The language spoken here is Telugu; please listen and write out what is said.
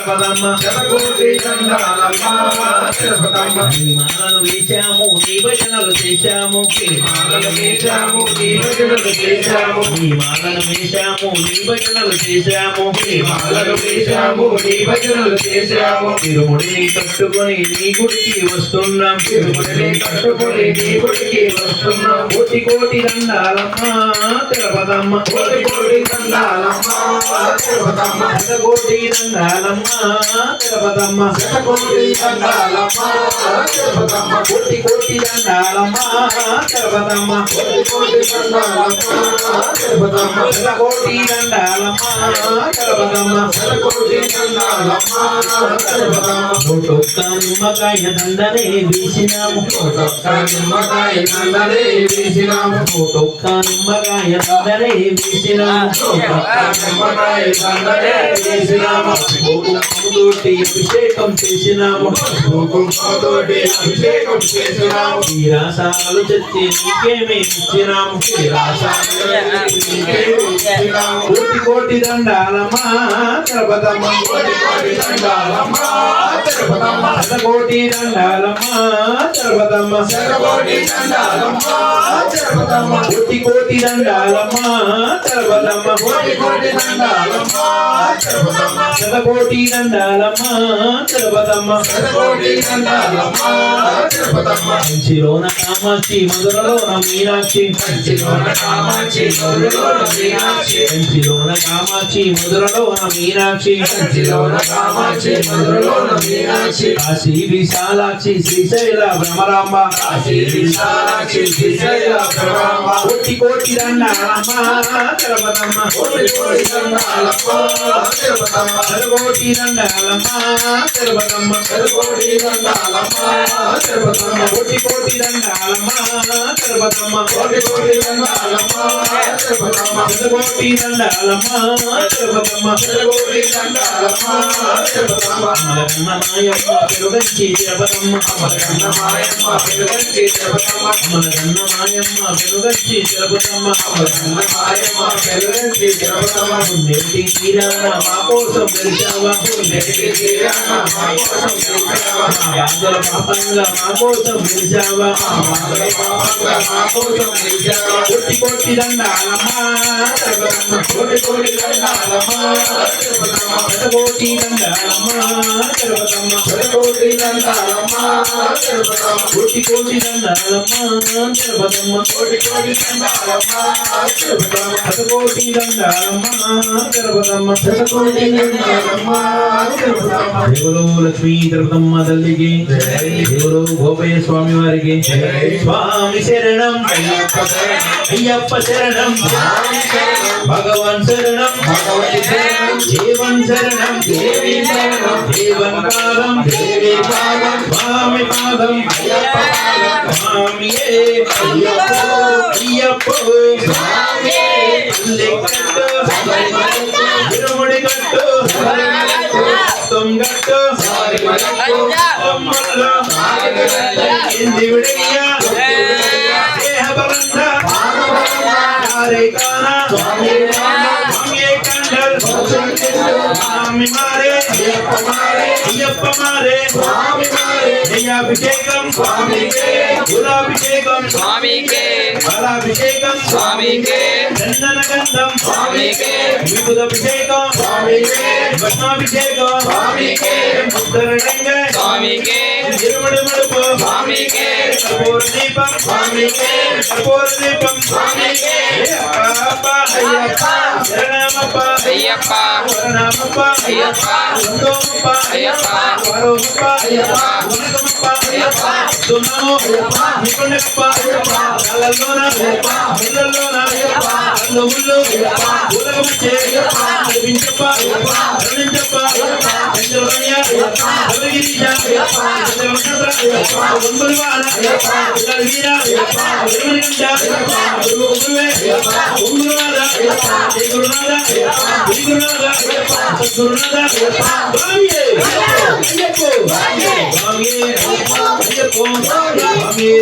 తిరుపతమ్మ శతకోటి దండాలమ్మ తిరుపతమ్మ నీ మాలను వేశాము నీ భజనలు చేశాము మాలలు వేశాము నీ భజనలు చేశాము నీ మాలను వేశాము నీ భజనలు చేశాము మాలలు వేశాము నీ భజనలు చేశాము తిరుముడిని కట్టుకొని నీ గుడికి వస్తున్నాం తిరుమలని కట్టుకొని నీ గుడికి వస్తున్నాం కోటి కోటి దండాలమ్మ తిరుపతమ్మ కోటి కోటి దండాలమ్మ తిరుపతమ్మ కోటి దండాలమ్మ తిరుపతమ్మ శతకోటి దండాలమ్మ తిరుపతమ్మ కోటి కోటి దండాలమ్మ తిరుపతమ్మ కోటి కోటి దండాలమ్మ తిరుపతమ్మ కోటి దండాలమ్మ తిరుపతమ్మ శతకోటి దండాలమ్మ తిరుపతమ్మ ఒక్క నిమ్మకాయ దండనే వేసినాము ఒక్క నిమ్మకాయ దండనే వేసినాము ఒక్క నిమ్మకాయ దండనే వేసినాము ఒక్క నిమ్మకాయ దండనే వేసినాము కుంకుమతోటి అభిషేకం చేసినాము కుంకుమతోటి అభిషేకం చేసినాము ఈ రాసాలు చెత్తి నీకేమే ఇచ్చినాము కోటి కోటి దండాలమ్మ తిరుపతమ్మ కోటి కోటి దండాలమ్మ తిరుపతమ్మ కోటి దండాలమ్మ తిరుపతమ్మ శతకోటి దండాలమ్మ తిరుపతమ్మ కోటి కోటి దండాలమ్మ తిరుపతమ్మ కోటి కోటి దండాలమ్మ తిరుపతమ్మ శతకోటి దండాలమ్మ తిరుపతమ్మ శతకోటి దండాలమ్మ తిరుపతమ్మ కంచిలోన కామాక్షి మధురలోన మీనాక్షి కంచిలోన కామాక్షి మధురలోన మీనాక్షి కంచిలోన కామాక్షి మధురలోన మీనాక్షి కంచిలోన కామాక్షి మధురలోన మీనాక్షి కాశీ విశాలాక్షి శ్రీశైల భ్రమరాంబ కాశీ విశాలాక్షి శ్రీశైల భ్రమరాంబ కోటి కోటి దండాలమ్మ తిరుపతమ్మ కోటి కోటి దండాలమ్మ తిరుపతమ్మ కోటి దండాలమ్మ తిరుపతమ్మ శతకోటి దండాలమ్మ తిరుపతమ్మ కోటి కోటి దండాలమ్మ తిరుపతమ్మ కోటి కోటి దండాలమ్మ తిరుపతమ్మ కోటి దండాలమ్మ తిరుపతమ్మ శతకోటి దండాలమ్మ తిరుపతమ్మ అమలకన్న మాయమ్మ పెరుగంచి తిరుపతమ్మ అమలకన్న మాయమ్మ పెరుగంచి తిరుపతమ్మ అమలకన్న మాయమ్మ పెరుగంచి తిరుపతమ్మ అమలకన్న మాయమ్మ పెరుగంచి తిరుపతమ్మ నేటి తీరాన మా కోసం వెలిచావా నెటికి తీరాన మా కోసం వెలిచావా మా బాధల పాపంగా మా కోసం వెలిచావా మాదల పాపంగా మా కోసం వెలిచావా కోటి కోటి దండాలమ్మ తిరుపతమ్మ కోటి కోటి దండాలమ్మ తిరుపతమ్మ కోటి దండాలమ్మ తిరుపతమ్మ శతకోటి దండాలమ్మ తిరుపతమ్మ కోటి కోటి దండాలమ్మ తిరుపతమ్మ కోటి కోటి దండాలమ్మ తిరుపతమ్మ కోటి దండాలమ్మ తిరుపతమ్మ శతకోటి దండాలమ్మ తిరుపతమ్మ దేవుడు లక్ష్మీ తిరుపతమ్మ తల్లికి దేవుడు గోపయ్య స్వామి వారికి స్వామి శరణం అయ్యప్ప శరణం భగవాన్ శరణం భగవతి శరణం జీవన్ శరణం దేవి శరణం జీవన్ పాదం దేవి పాదం స్వామి పాదం అయ్యప్ప పాదం స్వామియే అయ్యప్ప అల్లెక్కట్టు ఇరుముడి కట్టు తొంగట్టు అమ్మల్లో ఇందివిడయ్య దేహబలంద కాన స్వామి కండల్ స్వామి మారే అయ్యప్ప మారే జయాభిషేకం స్వామికే గులాభిషేకం స్వామికే ఫలాభిషేకం స్వామికే చందన గంధం స్వామికే విభుదభిషేకం స్వామికే భస్మాభిషేకం స్వామికే ముద్దరడంగ స్వామికే ఇరుముడి ముడుపు స్వామికే కర్పూర దీపం స్వామికే కర్పూర దీపం స్వామికే అయ్యప్ప అయ్యప్ప శరణమప్ప అయ్యప్ప శరణమప్ప అయ్యప్ప సంతోమప్ప అయ్యప్ప వరోమప్ప అయ్యప్ప ఉనకమప్ప అయ్యప్ప దున్నము నిపుణప్ప కళ్ళల్లోన ముళ్ళల్లోన కళ్ళు ముళ్ళు ఉలగముచ్చే నడిపించప్ప కరుణించప్ప చంద్రమయ్య కవిగిరీశ చంద్రమచంద్ర గుంబులవాన వీర గురుమణికంఠ గురువే గురునాథ జయ గురునాథ జయ గురునాథ సద్గురునాథ స్వామియే అయ్యప్ప స్వామియే అయ్యప్ప స్వామియే